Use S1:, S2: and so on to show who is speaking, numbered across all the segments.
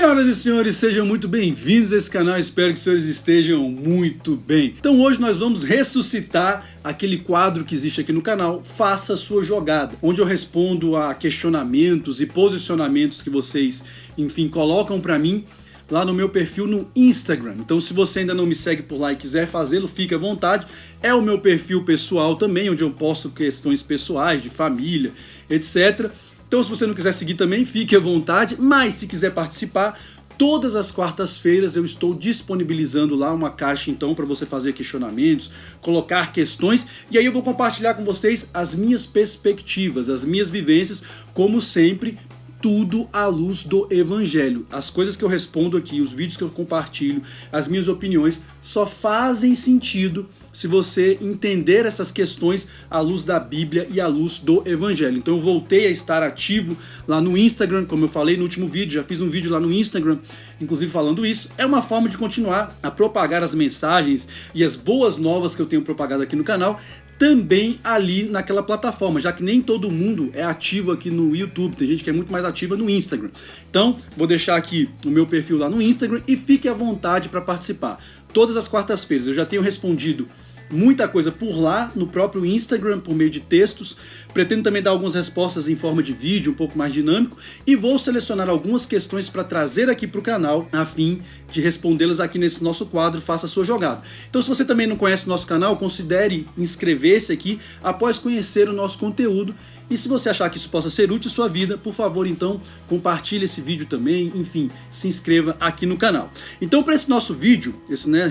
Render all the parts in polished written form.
S1: Senhoras e senhores, sejam muito bem-vindos a esse canal, espero que os senhores estejam muito bem. Então hoje nós vamos ressuscitar aquele quadro que existe aqui no canal, Faça a Sua Jogada, onde eu respondo a questionamentos e posicionamentos que vocês, enfim, colocam pra mim lá no meu perfil no Instagram. Então se você ainda não me segue por lá e quiser fazê-lo, fique à vontade. É o meu perfil pessoal também, onde eu posto questões pessoais, de família, etc. Então se você não quiser seguir também, fique à vontade, mas se quiser participar, todas as quartas-feiras eu estou disponibilizando lá uma caixa então para você fazer questionamentos, colocar questões, e aí eu vou compartilhar com vocês as minhas perspectivas, as minhas vivências, como sempre, tudo à luz do Evangelho. As coisas que eu respondo aqui, os vídeos que eu compartilho, as minhas opiniões, só fazem sentido se você entender essas questões à luz da Bíblia e à luz do Evangelho. Então eu voltei a estar ativo lá no Instagram, como eu falei no último vídeo, já fiz um vídeo lá no Instagram, inclusive falando isso. É uma forma de continuar a propagar as mensagens e as boas novas que eu tenho propagado aqui no canal, também ali naquela plataforma, já que nem todo mundo é ativo aqui no YouTube, tem gente que é muito mais ativa no Instagram. Então, vou deixar aqui o meu perfil lá no Instagram e fique à vontade para participar. Todas as quartas-feiras eu já tenho respondido muita coisa por lá, no próprio Instagram, por meio de textos. Pretendo também dar algumas respostas em forma de vídeo, um pouco mais dinâmico, e vou selecionar algumas questões para trazer aqui para o canal, a fim de respondê-las aqui nesse nosso quadro, Faça a Sua Jogada. Então se você também não conhece o nosso canal, considere inscrever-se aqui após conhecer o nosso conteúdo, e se você achar que isso possa ser útil à sua vida, por favor, então, compartilhe esse vídeo também, enfim, se inscreva aqui no canal. Então, para esse nosso vídeo,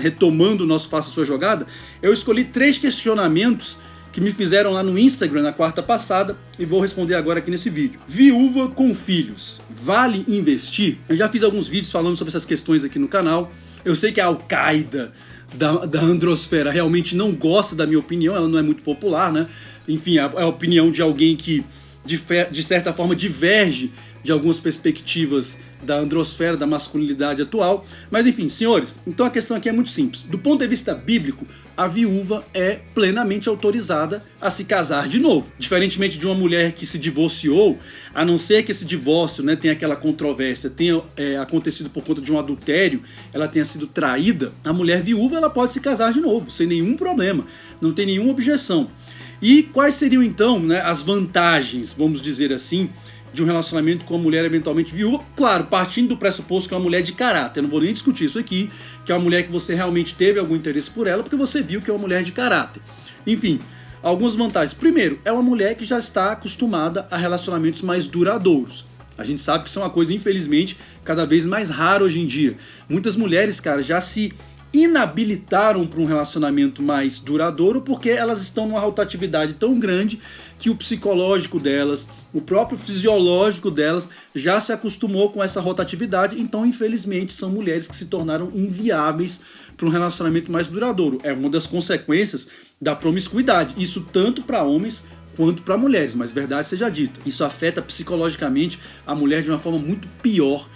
S1: retomando o nosso Faça a Sua Jogada, eu escolhi 3 questionamentos que me fizeram lá no Instagram na quarta passada e vou responder agora aqui nesse vídeo. Viúva com filhos, vale investir? Eu já fiz alguns vídeos falando sobre essas questões aqui no canal. Eu sei que a Al-Qaeda da androsfera realmente não gosta da minha opinião, ela não é muito popular, né? Enfim, é a opinião de alguém que de certa forma diverge de algumas perspectivas da androsfera, da masculinidade atual. Mas enfim, senhores, então a questão aqui é muito simples. Do ponto de vista bíblico, a viúva é plenamente autorizada a se casar de novo. Diferentemente de uma mulher que se divorciou, a não ser que esse divórcio, né, tenha aquela controvérsia, tenha acontecido por conta de um adultério, ela tenha sido traída, a mulher viúva ela pode se casar de novo, sem nenhum problema, não tem nenhuma objeção. E quais seriam então, né, as vantagens, vamos dizer assim, de um relacionamento com uma mulher eventualmente viúva? Claro, partindo do pressuposto que é uma mulher de caráter, eu não vou nem discutir isso aqui, que é uma mulher que você realmente teve algum interesse por ela, porque você viu que é uma mulher de caráter. Enfim, algumas vantagens. Primeiro, é uma mulher que já está acostumada a relacionamentos mais duradouros. A gente sabe que isso é uma coisa, infelizmente, cada vez mais rara hoje em dia. Muitas mulheres, cara, já se inabilitaram para um relacionamento mais duradouro porque elas estão numa rotatividade tão grande que o psicológico delas, o próprio fisiológico delas já se acostumou com essa rotatividade, então infelizmente são mulheres que se tornaram inviáveis para um relacionamento mais duradouro. É uma das consequências da promiscuidade, isso tanto para homens quanto para mulheres, mas verdade seja dita, isso afeta psicologicamente a mulher de uma forma muito pior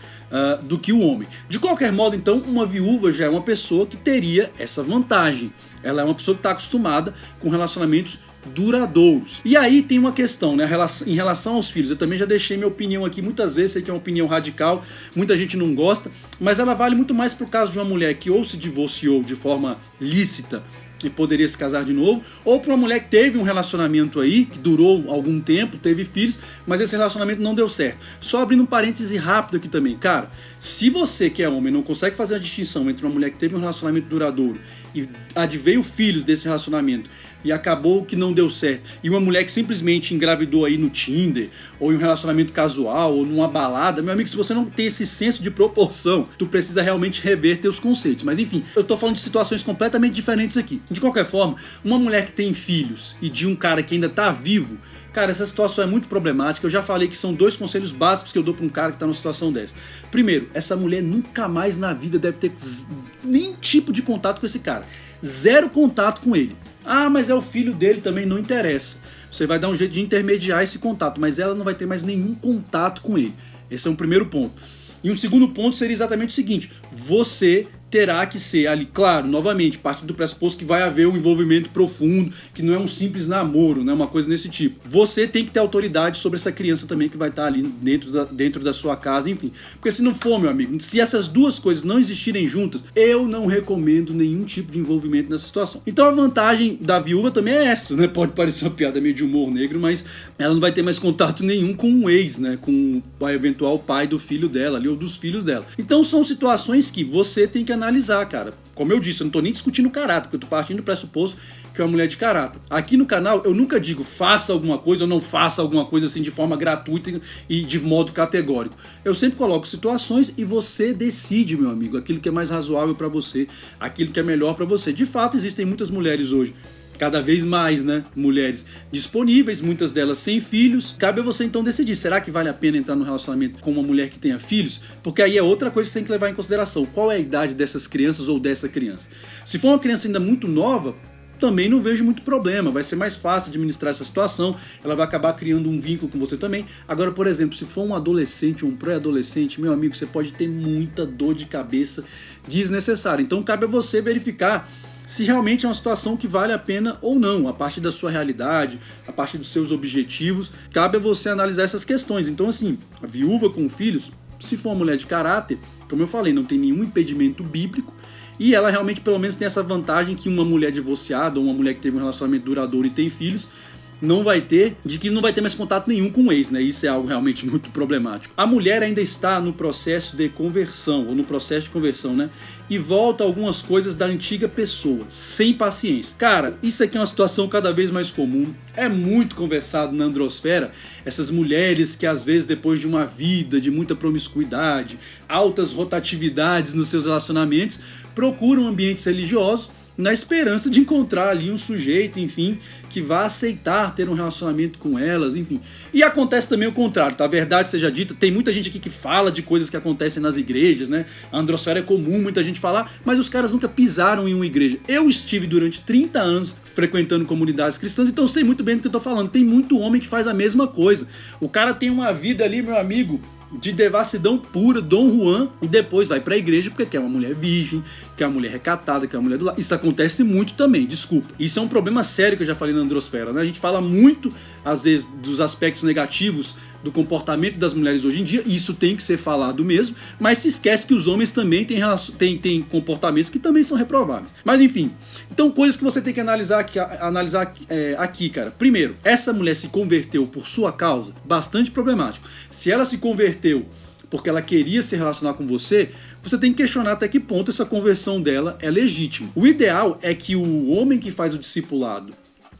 S1: do que o homem. De qualquer modo, então, uma viúva já é uma pessoa que teria essa vantagem. Ela é uma pessoa que está acostumada com relacionamentos duradouros. E aí tem uma questão, né, em relação aos filhos. Eu também já deixei minha opinião aqui muitas vezes, sei que é uma opinião radical, muita gente não gosta, mas ela vale muito mais para o caso de uma mulher que ou se divorciou de forma lícita e poderia se casar de novo, ou para uma mulher que teve um relacionamento aí, que durou algum tempo, teve filhos, mas esse relacionamento não deu certo. Só abrindo um parêntese rápido aqui também, cara, se você que é homem não consegue fazer a distinção entre uma mulher que teve um relacionamento duradouro e adveio filhos desse relacionamento e acabou que não deu certo, e uma mulher que simplesmente engravidou aí no Tinder, ou em um relacionamento casual, ou numa balada, meu amigo, se você não tem esse senso de proporção, tu precisa realmente rever teus conceitos. Mas enfim, eu tô falando de situações completamente diferentes aqui. De qualquer forma, uma mulher que tem filhos e de um cara que ainda tá vivo, cara, essa situação é muito problemática. Eu já falei que são 2 conselhos básicos que eu dou para um cara que tá numa situação dessa. Primeiro, essa mulher nunca mais na vida deve ter nenhum tipo de contato com esse cara. 0 contato com ele. Ah, mas é o filho dele também, não interessa. Você vai dar um jeito de intermediar esse contato, mas ela não vai ter mais nenhum contato com ele. Esse é um primeiro ponto. E um segundo ponto seria exatamente o seguinte: você terá que ser ali, claro, novamente, parte do pressuposto que vai haver um envolvimento profundo, que não é um simples namoro, né, uma coisa desse tipo. Você tem que ter autoridade sobre essa criança também que vai estar ali dentro da sua casa, enfim. Porque se não for, meu amigo, se essas duas coisas não existirem juntas, eu não recomendo nenhum tipo de envolvimento nessa situação. Então a vantagem da viúva também é essa, né? Pode parecer uma piada meio de humor negro, mas ela não vai ter mais contato nenhum com o ex, né? Com o eventual pai do filho dela ali, ou dos filhos dela. Então são situações que você tem que analisar, cara. Como eu disse, eu não tô nem discutindo caráter, porque eu tô partindo do pressuposto que é uma mulher de caráter. Aqui no canal eu nunca digo faça alguma coisa ou não faça alguma coisa assim de forma gratuita e de modo categórico. Eu sempre coloco situações e você decide, meu amigo, aquilo que é mais razoável pra você, aquilo que é melhor pra você. De fato, existem muitas mulheres hoje, cada vez mais, né, mulheres disponíveis, muitas delas sem filhos. Cabe a você então decidir, será que vale a pena entrar no relacionamento com uma mulher que tenha filhos? Porque aí é outra coisa que você tem que levar em consideração. Qual é a idade dessas crianças ou dessa criança? Se for uma criança ainda muito nova, também não vejo muito problema, vai ser mais fácil administrar essa situação, ela vai acabar criando um vínculo com você também. Agora, por exemplo, se for um adolescente ou um pré-adolescente, meu amigo, você pode ter muita dor de cabeça desnecessária. Então cabe a você verificar se realmente é uma situação que vale a pena ou não, a partir da sua realidade, a partir dos seus objetivos, cabe a você analisar essas questões. Então assim, a viúva com filhos, se for uma mulher de caráter, como eu falei, não tem nenhum impedimento bíblico, e ela realmente pelo menos tem essa vantagem que uma mulher divorciada ou uma mulher que teve um relacionamento duradouro e tem filhos não vai ter, de que não vai ter mais contato nenhum com o ex, né? Isso é algo realmente muito problemático. A mulher ainda está no processo de conversão, ou no processo de conversão, né? E volta algumas coisas da antiga pessoa, sem paciência. Cara, isso aqui é uma situação cada vez mais comum, é muito conversado na androsfera, essas mulheres que às vezes depois de uma vida de muita promiscuidade, altas rotatividades nos seus relacionamentos, procuram ambientes religiosos na esperança de encontrar ali um sujeito, enfim, que vá aceitar ter um relacionamento com elas, enfim. E acontece também o contrário, tá? A verdade seja dita, tem muita gente aqui que fala de coisas que acontecem nas igrejas, né? A androsfera é comum muita gente falar, mas os caras nunca pisaram em uma igreja. Eu estive durante 30 anos frequentando comunidades cristãs, então sei muito bem do que eu tô falando. Tem muito homem que faz a mesma coisa. O cara tem uma vida ali, meu amigo, de devassidão pura, Dom Juan, e depois vai pra igreja porque quer uma mulher virgem, quer uma mulher recatada, quer uma mulher do lado. Isso acontece muito também, desculpa. Isso é um problema sério que eu já falei na androsfera, né? A gente fala muito, às vezes, dos aspectos negativos do comportamento das mulheres hoje em dia, e isso tem que ser falado mesmo, mas se esquece que os homens também têm comportamentos que também são reprováveis. Mas enfim, então coisas que você tem que analisar aqui, cara. Primeiro, essa mulher se converteu por sua causa? Bastante problemático. Se ela se converteu porque ela queria se relacionar com você, você tem que questionar até que ponto essa conversão dela é legítima. O ideal é que o homem que faz o discipulado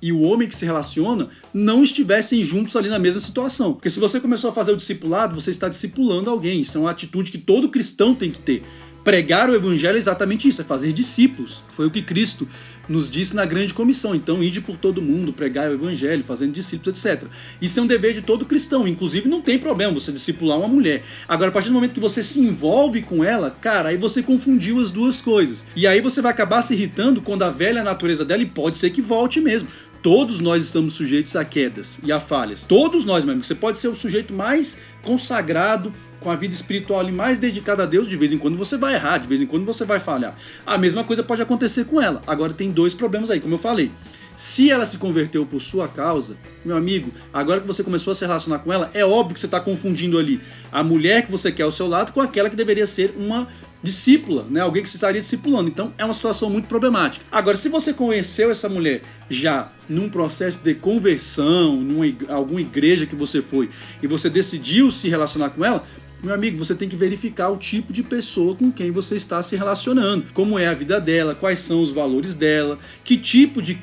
S1: e o homem que se relaciona não estivessem juntos ali na mesma situação. Porque se você começou a fazer o discipulado, você está discipulando alguém. Isso é uma atitude que todo cristão tem que ter. Pregar o evangelho é exatamente isso, é fazer discípulos. Foi o que Cristo nos disse na grande comissão. Então, ide por todo mundo, pregar o evangelho, fazendo discípulos, etc. Isso é um dever de todo cristão. Inclusive, não tem problema você discipular uma mulher. Agora, a partir do momento que você se envolve com ela, cara, aí você confundiu as duas coisas. E aí você vai acabar se irritando quando a velha natureza dela, e pode ser que volte mesmo. Todos nós estamos sujeitos a quedas e a falhas. Todos nós, mesmo. Você pode ser o sujeito mais consagrado, com a vida espiritual e mais dedicado a Deus, de vez em quando você vai errar, de vez em quando você vai falhar. A mesma coisa pode acontecer com ela. Agora tem dois problemas aí, como eu falei. Se ela se converteu por sua causa, meu amigo, agora que você começou a se relacionar com ela, é óbvio que você está confundindo ali a mulher que você quer ao seu lado com aquela que deveria ser uma discípula, né? Alguém que você estaria discipulando. Então é uma situação muito problemática. Agora, se você conheceu essa mulher já num processo de conversão, alguma igreja que você foi, e você decidiu se relacionar com ela, meu amigo, você tem que verificar o tipo de pessoa com quem você está se relacionando. Como é a vida dela, quais são os valores dela, que tipo de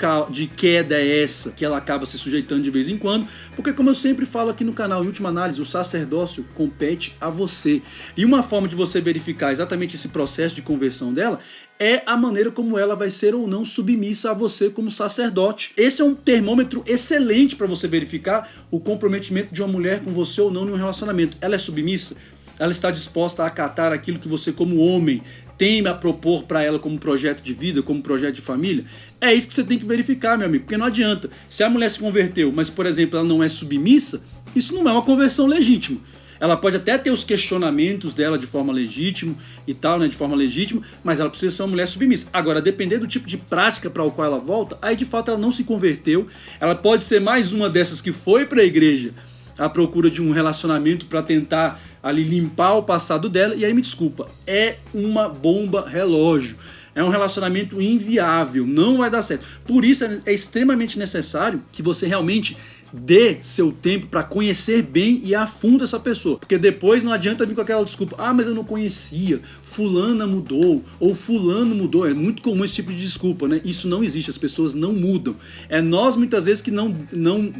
S1: queda é essa que ela acaba se sujeitando de vez em quando. Porque, como eu sempre falo aqui no canal, em última análise, o sacerdócio compete a você. E uma forma de você verificar exatamente esse processo de conversão dela é a maneira como ela vai ser ou não submissa a você como sacerdote. Esse é um termômetro excelente para você verificar o comprometimento de uma mulher com você ou não em um relacionamento. Ela é submissa? Ela está disposta a acatar aquilo que você, como homem, tem a propor para ela como projeto de vida, como projeto de família? É isso que você tem que verificar, meu amigo, porque não adianta. Se a mulher se converteu, mas, por exemplo, ela não é submissa, isso não é uma conversão legítima. Ela pode até ter os questionamentos dela de forma legítima e tal, né, de forma legítima, mas ela precisa ser uma mulher submissa. Agora, dependendo do tipo de prática para o qual ela volta, aí de fato ela não se converteu. Ela pode ser mais uma dessas que foi para a igreja à procura de um relacionamento para tentar ali limpar o passado dela, e aí me desculpa, é uma bomba relógio. É um relacionamento inviável, não vai dar certo. Por isso é extremamente necessário que você realmente dê seu tempo para conhecer bem e a fundo essa pessoa. Porque depois não adianta vir com aquela desculpa, mas eu não conhecia, fulana mudou, ou fulano mudou. É muito comum esse tipo de desculpa, né? Isso não existe, as pessoas não mudam. É nós muitas vezes que não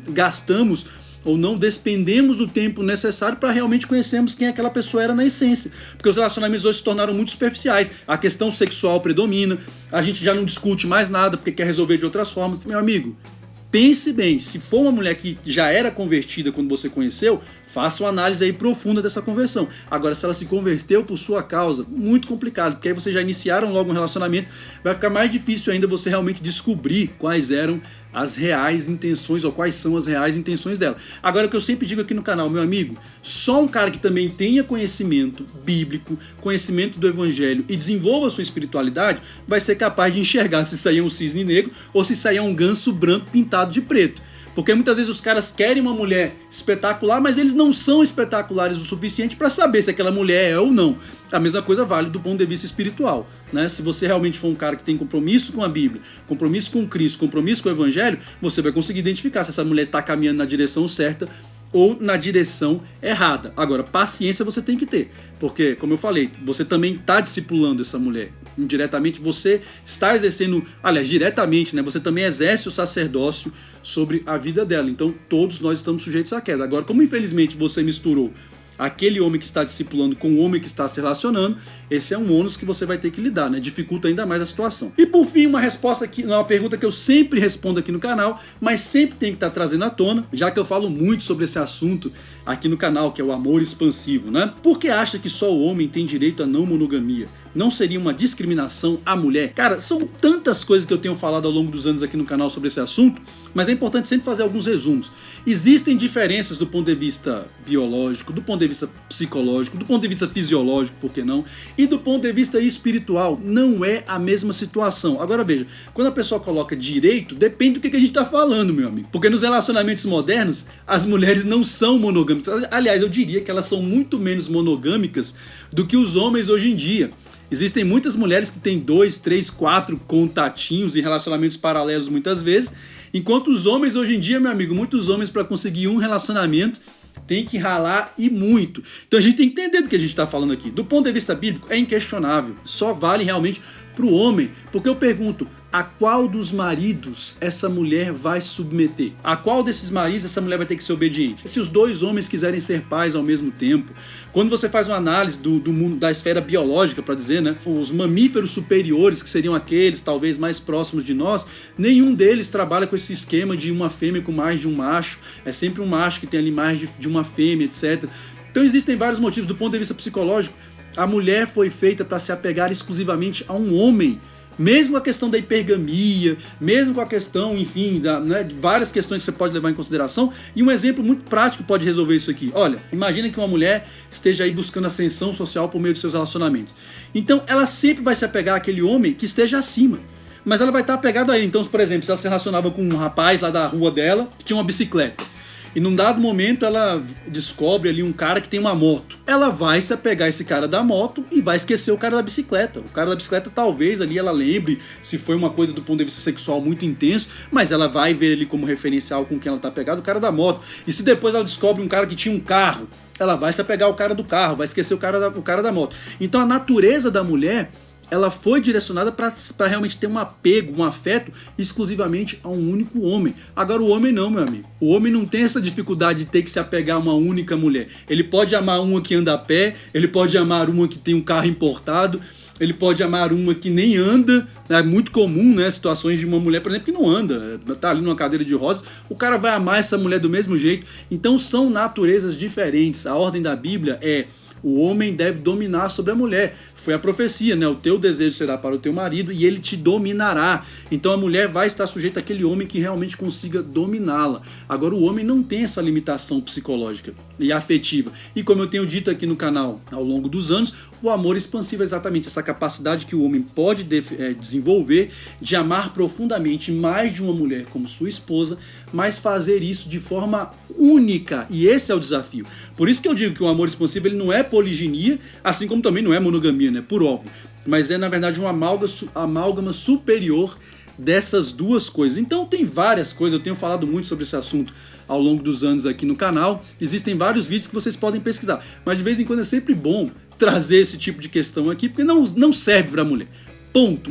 S1: gastamos ou não despendemos do tempo necessário para realmente conhecermos quem aquela pessoa era na essência. Porque os relacionamentos hoje se tornaram muito superficiais, a questão sexual predomina, a gente já não discute mais nada porque quer resolver de outras formas. Meu amigo, pense bem, se for uma mulher que já era convertida quando você conheceu, faça uma análise aí profunda dessa conversão. Agora, se ela se converteu por sua causa, muito complicado, porque aí vocês já iniciaram logo um relacionamento, vai ficar mais difícil ainda você realmente descobrir quais eram as reais intenções, ou quais são as reais intenções dela. Agora, o que eu sempre digo aqui no canal, meu amigo, só um cara que também tenha conhecimento bíblico, conhecimento do evangelho e desenvolva a sua espiritualidade, vai ser capaz de enxergar se isso aí é um cisne negro ou se isso aí é um ganso branco pintado de preto. Porque muitas vezes os caras querem uma mulher espetacular, mas eles não são espetaculares o suficiente para saber se aquela mulher é ou não. A mesma coisa vale do ponto de vista espiritual, né? Se você realmente for um cara que tem compromisso com a Bíblia, compromisso com Cristo, compromisso com o Evangelho, você vai conseguir identificar se essa mulher está caminhando na direção certa ou na direção errada. Agora, paciência você tem que ter, porque, como eu falei, você também está discipulando essa mulher. Indiretamente você está exercendo, aliás, diretamente, né? Você também exerce o sacerdócio sobre a vida dela. Então, todos nós estamos sujeitos à queda. Agora, como infelizmente você misturou aquele homem que está discipulando com o homem que está se relacionando, esse é um ônus que você vai ter que lidar, né? Dificulta ainda mais a situação. E por fim, uma resposta aqui, uma pergunta que eu sempre respondo aqui no canal, mas sempre tenho que estar trazendo à tona, já que eu falo muito sobre esse assunto aqui no canal, que é o amor expansivo, né? Por que acha que só o homem tem direito à não monogamia? Não seria uma discriminação à mulher? Cara, são tantas coisas que eu tenho falado ao longo dos anos aqui no canal sobre esse assunto, mas é importante sempre fazer alguns resumos. Existem diferenças do ponto de vista biológico, do ponto de vista psicológico, do ponto de vista fisiológico, por que não? E do ponto de vista espiritual, não é a mesma situação. Agora veja, quando a pessoa coloca direito, depende do que a gente está falando, meu amigo. Porque nos relacionamentos modernos, as mulheres não são monogâmicas. Aliás, eu diria que elas são muito menos monogâmicas do que os homens hoje em dia. Existem muitas mulheres que têm 2, 3, 4 contatinhos e relacionamentos paralelos muitas vezes, enquanto os homens hoje em dia, meu amigo, muitos homens para conseguir um relacionamento tem que ralar e muito. Então a gente tem que entender do que a gente está falando aqui. Do ponto de vista bíblico, é inquestionável. Só vale realmente para o homem. Porque eu pergunto, a qual dos maridos essa mulher vai se submeter? A qual desses maridos essa mulher vai ter que ser obediente? Se os dois homens quiserem ser pais ao mesmo tempo, quando você faz uma análise do mundo, da esfera biológica, para dizer, né, os mamíferos superiores, que seriam aqueles talvez mais próximos de nós, nenhum deles trabalha com esse esquema de uma fêmea com mais de um macho. É sempre um macho que tem ali mais de uma fêmea, etc. Então existem vários motivos. Do ponto de vista psicológico, a mulher foi feita para se apegar exclusivamente a um homem. Mesmo a questão da hipergamia, mesmo com a questão, enfim, de várias questões que você pode levar em consideração. E um exemplo muito prático pode resolver isso aqui. Olha, imagina que uma mulher esteja aí buscando ascensão social por meio de seus relacionamentos. Então ela sempre vai se apegar àquele homem que esteja acima. Mas ela vai estar apegada a ele. Então, por exemplo, se ela se relacionava com um rapaz lá da rua dela que tinha uma bicicleta, e num dado momento ela descobre ali um cara que tem uma moto, ela vai se apegar a esse cara da moto e vai esquecer o cara da bicicleta. O cara da bicicleta talvez ali ela lembre se foi uma coisa do ponto de vista sexual muito intenso, mas ela vai ver ele como referencial com quem ela tá apegada, o cara da moto. E se depois ela descobre um cara que tinha um carro, ela vai se apegar ao cara do carro, vai esquecer o cara da moto. Então a natureza da mulher, ela foi direcionada para realmente ter um apego, um afeto exclusivamente a um único homem. Agora o homem não, meu amigo. O homem não tem essa dificuldade de ter que se apegar a uma única mulher. Ele pode amar uma que anda a pé, ele pode amar uma que tem um carro importado, ele pode amar uma que nem anda. É muito comum, né, situações de uma mulher, por exemplo, que não anda, tá ali numa cadeira de rodas, o cara vai amar essa mulher do mesmo jeito. Então são naturezas diferentes. A ordem da Bíblia é: O homem deve dominar sobre a mulher. Foi a profecia, né? O teu desejo será para o teu marido e ele te dominará. Então a mulher vai estar sujeita àquele homem que realmente consiga dominá-la. Agora o homem não tem essa limitação psicológica e afetiva. E como eu tenho dito aqui no canal ao longo dos anos, o amor expansivo é exatamente essa capacidade que o homem pode desenvolver de amar profundamente mais de uma mulher como sua esposa, mas fazer isso de forma única. E esse é o desafio. Por isso que eu digo que o amor expansivo ele não é poliginia, assim como também não é monogamia, né? Por óbvio. Mas é, na verdade, uma amálgama superior dessas duas coisas. Então tem várias coisas, eu tenho falado muito sobre esse assunto ao longo dos anos aqui no canal. Existem vários vídeos que vocês podem pesquisar. Mas de vez em quando é sempre bom trazer esse tipo de questão aqui, porque não serve para mulher. Ponto.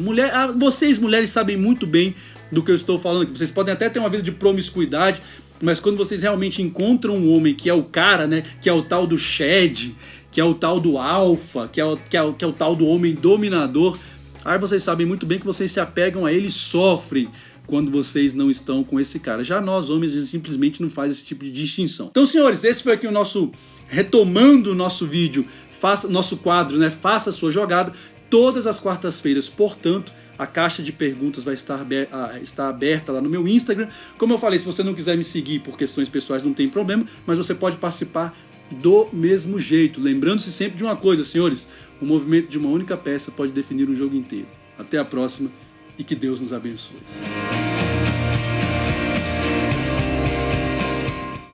S1: Vocês mulheres sabem muito bem do que eu estou falando aqui. Vocês podem até ter uma vida de promiscuidade, mas quando vocês realmente encontram um homem que é o cara, né, que é o tal do Shed, que é o tal do alfa, que é o tal do homem dominador, aí vocês sabem muito bem que vocês se apegam a ele e sofrem quando vocês não estão com esse cara. Já nós, homens, a gente simplesmente não faz esse tipo de distinção. Então, senhores, esse foi aqui o nosso, retomando o nosso vídeo, nosso quadro, né, Faça a Sua Jogada, todas as quartas-feiras. Portanto, a caixa de perguntas vai estar aberta lá no meu Instagram. Como eu falei, se você não quiser me seguir por questões pessoais, não tem problema, mas você pode participar do mesmo jeito. Lembrando-se sempre de uma coisa, senhores, o movimento de uma única peça pode definir um jogo inteiro. Até a próxima e que Deus nos abençoe.